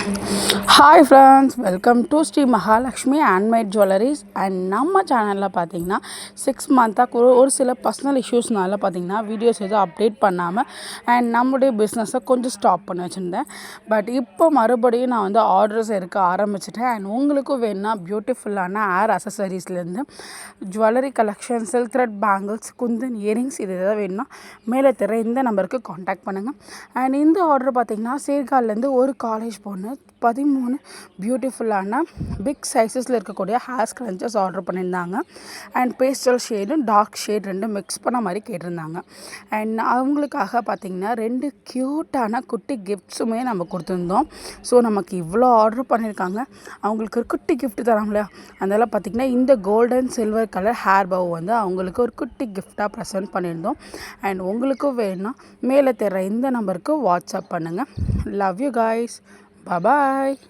Hi friends, welcome to Sri Mahalakshmi handmade jewelleries. And நம்ம சேனலில் பார்த்தீங்கன்னா 6 மந்த்தாக ஒரு சில பர்சனல் இஷ்யூஸ்னால பார்த்தீங்கன்னா வீடியோஸ் எதுவும் அப்டேட் பண்ணாமல் அண்ட் நம்முடைய பிஸ்னஸை கொஞ்சம் ஸ்டாப் பண்ணி வச்சுருந்தேன். பட் இப்போ மறுபடியும் நான் வந்து ஆர்டர்ஸ் எடுக்க ஆரம்பிச்சிட்டேன். அண்ட் உங்களுக்கும் வேணுன்னா பியூட்டிஃபுல்லான ஏர் அசசரிஸ்லேருந்து jewellery collection, silk thread bangles, kundan earrings இது எதாவது வேணுன்னா மேலே தெரிய இந்த நம்பருக்கு காண்டாக்ட் பண்ணுங்கள். அண்ட் இந்த ஆர்டர் பார்த்திங்கன்னா சீர்காழிலேருந்து ஒரு காலேஜ் பொண்ணு 13 பியூட்டிஃபுல்லான பிக் சைஸஸில் இருக்கக்கூடிய ஹேர் ஸ்க்ரன்ச்சஸ் ஆர்டர் பண்ணியிருந்தாங்க. அண்ட் பேஸ்டல் ஷேடும் டார்க் ஷேட் ரெண்டும் மிக்ஸ் பண்ண மாதிரி கேட்டிருந்தாங்க. அண்ட் அவங்களுக்காக பார்த்திங்கன்னா 2 க்யூட்டான குட்டி கிஃப்ட்ஸுமே நம்ம கொடுத்துருந்தோம். ஸோ நமக்கு இவ்வளோ ஆர்டர் பண்ணியிருக்காங்க, அவங்களுக்கு ஒரு குட்டி கிஃப்ட் தரோம் இல்லையா, அதனால் பார்த்திங்கன்னா இந்த golden silver colour hair bow வந்து அவங்களுக்கு ஒரு குட்டி கிஃப்டாக ப்ரெசென்ட் பண்ணியிருந்தோம். அண்ட் உங்களுக்கும் வேணும்னா மேலே தர இந்த நம்பருக்கு வாட்ஸ்அப் பண்ணுங்கள். Love you guys. Bye bye.